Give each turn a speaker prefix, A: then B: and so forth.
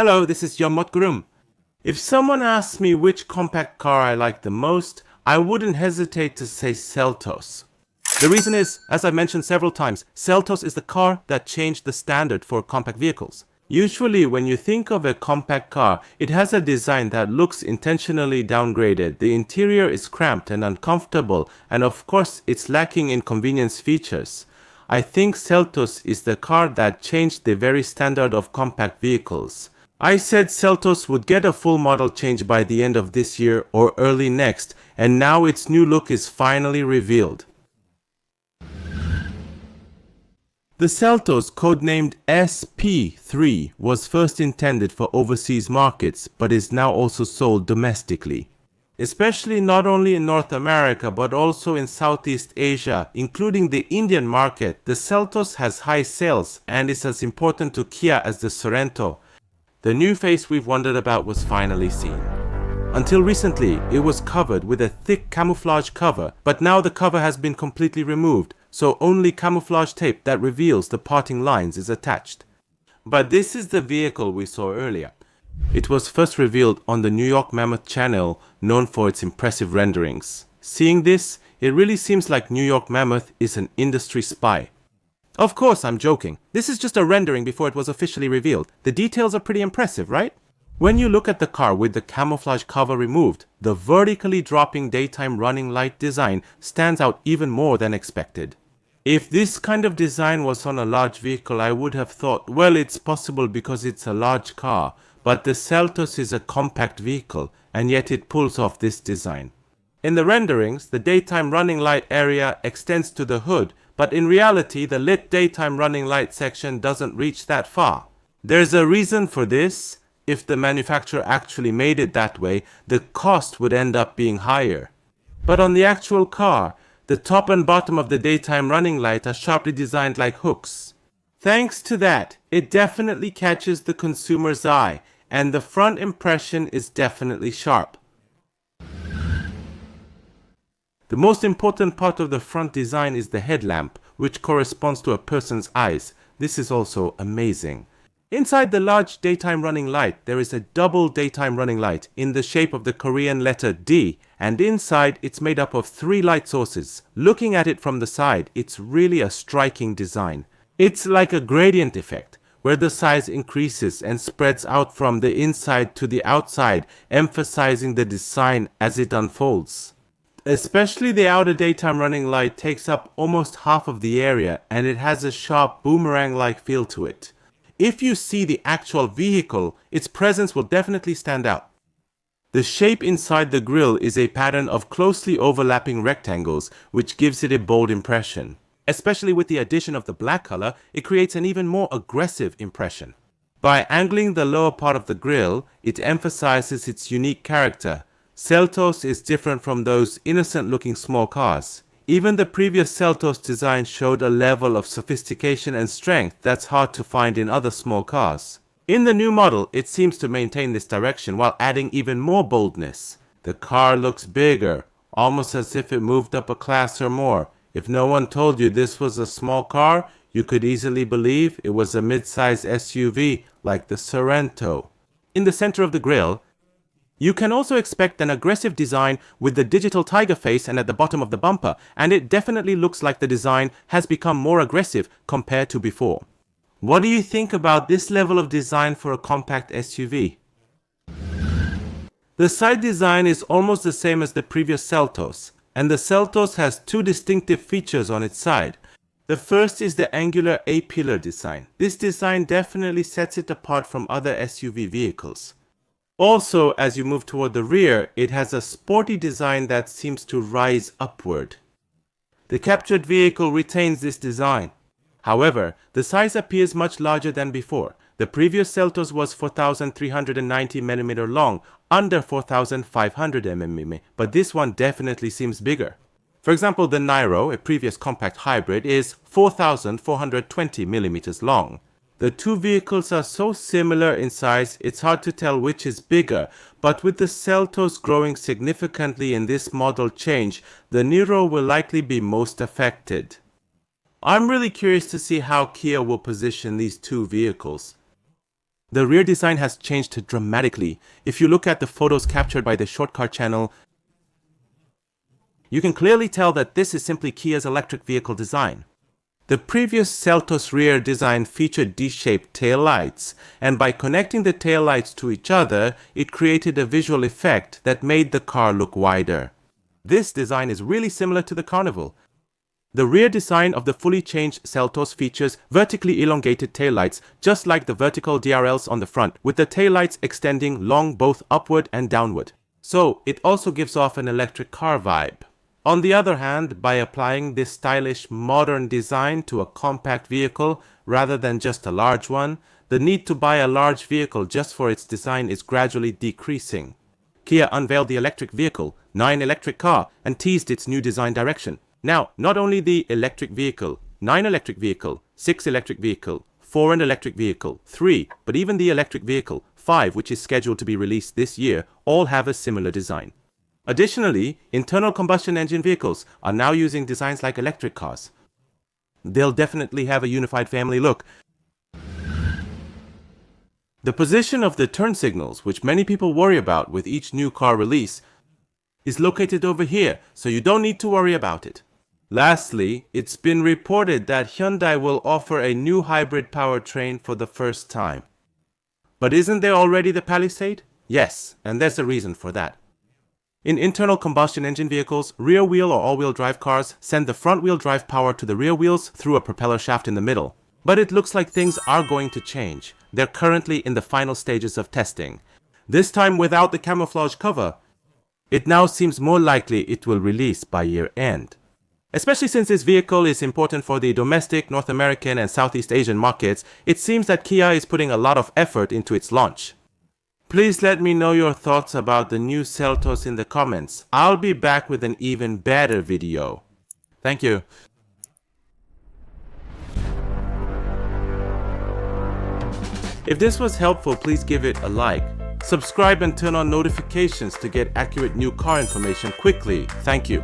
A: Hello, this is Yomot Gurum. If someone asks me which compact car I like the most, I wouldn't hesitate to say Seltos. The reason is, as I've mentioned several times, Seltos is the car that changed the standard for compact vehicles. Usually when you think of a compact car, it has a design that looks intentionally downgraded. The interior is cramped and uncomfortable, and of course it's lacking in convenience features. I think Seltos is the car that changed the very standard of compact vehicles. I said Seltos would get a full model change by the end of this year or early next, and now its new look is finally revealed. The Seltos, codenamed SP3, was first intended for overseas markets, but is now also sold domestically. Especially not only in North America, but also in Southeast Asia, including the Indian market, the Seltos has high sales and is as important to Kia as the Sorento. The new face we've wondered about was finally seen. Until recently, it was covered with a thick camouflage cover, but now the cover has been completely removed, so only camouflage tape that reveals the parting lines is attached. But this is the vehicle we saw earlier. It was first revealed on the New York Mammoth channel, known for its impressive renderings. Seeing this, it really seems like New York Mammoth is an industry spy. Of course, I'm joking. This is just a rendering before it was officially revealed. The details are pretty impressive, right? When you look at the car with the camouflage cover removed, the vertically dropping daytime running light design stands out even more than expected. If this kind of design was on a large vehicle, I would have thought, well, it's possible because it's a large car, but the Seltos is a compact vehicle, and yet it pulls off this design. In the renderings, the daytime running light area extends to the hood, but in reality, the lit daytime running light section doesn't reach that far. There's a reason for this. If the manufacturer actually made it that way, the cost would end up being higher. But on the actual car, the top and bottom of the daytime running light are sharply designed like hooks. Thanks to that, it definitely catches the consumer's eye, and the front impression is definitely sharp. The most important part of the front design is the headlamp, which corresponds to a person's eyes. This is also amazing. Inside the large daytime running light, there is a double daytime running light in the shape of the Korean letter D, and inside it's made up of 3 light sources. Looking at it from the side, it's really a striking design. It's like a gradient effect, where the size increases and spreads out from the inside to the outside, emphasizing the design as it unfolds. Especially the outer daytime running light takes up almost half of the area, and it has a sharp boomerang-like feel to it. If you see the actual vehicle, its presence will definitely stand out. The shape inside the grille is a pattern of closely overlapping rectangles, which gives it a bold impression. Especially with the addition of the black color, it creates an even more aggressive impression. By angling the lower part of the grille, it emphasizes its unique character. Seltos is different from those innocent-looking small cars. Even the previous Seltos design showed a level of sophistication and strength that's hard to find in other small cars. In the new model, it seems to maintain this direction while adding even more boldness. The car looks bigger, almost as if it moved up a class or more. If no one told you this was a small car, you could easily believe it was a mid-size SUV like the Sorento. In the center of the grille, you can also expect an aggressive design with the digital tiger face and at the bottom of the bumper, and it definitely looks like the design has become more aggressive compared to before. What do you think about this level of design for a compact SUV? The side design is almost the same as the previous Seltos, and the Seltos has 2 distinctive features on its side. The first is the angular A-pillar design. This design definitely sets it apart from other SUV vehicles. Also, as you move toward the rear, it has a sporty design that seems to rise upward. The captured vehicle retains this design. However, the size appears much larger than before. The previous Seltos was 4,390 mm long, under 4,500 mm, but this one definitely seems bigger. For example, the Niro, a previous compact hybrid, is 4,420 mm long. The 2 vehicles are so similar in size, it's hard to tell which is bigger, but with the Seltos growing significantly in this model change, the Niro will likely be most affected. I'm really curious to see how Kia will position these 2 vehicles. The rear design has changed dramatically. If you look at the photos captured by the Short Car channel, you can clearly tell that this is simply Kia's electric vehicle design. The previous Seltos rear design featured D-shaped taillights, and by connecting the taillights to each other, it created a visual effect that made the car look wider. This design is really similar to the Carnival. The rear design of the fully changed Seltos features vertically elongated taillights, just like the vertical DRLs on the front, with the taillights extending long both upward and downward. So, it also gives off an electric car vibe. On the other hand, by applying this stylish modern design to a compact vehicle rather than just a large one, the need to buy a large vehicle just for its design is gradually decreasing. Kia unveiled the electric vehicle, 9 electric car, and teased its new design direction. Now, not only the electric vehicle, 9 electric vehicle, 6 electric vehicle, 4 and electric vehicle, 3, but even the electric vehicle, 5, which is scheduled to be released this year, all have a similar design. Additionally, internal combustion engine vehicles are now using designs like electric cars. They'll definitely have a unified family look. The position of the turn signals, which many people worry about with each new car release, is located over here, so you don't need to worry about it. Lastly, it's been reported that Hyundai will offer a new hybrid powertrain for the first time. But isn't there already the Palisade? Yes, and there's a reason for that. In internal combustion engine vehicles, rear-wheel or all-wheel drive cars send the front-wheel drive power to the rear wheels through a propeller shaft in the middle. But it looks like things are going to change. They're currently in the final stages of testing. This time without the camouflage cover. It now seems more likely it will release by year-end. Especially since this vehicle is important for the domestic, North American and Southeast Asian markets, it seems that Kia is putting a lot of effort into its launch. Please let me know your thoughts about the new Seltos in the comments. I'll be back with an even better video. Thank you. If this was helpful, please give it a like. Subscribe and turn on notifications to get accurate new car information quickly. Thank you.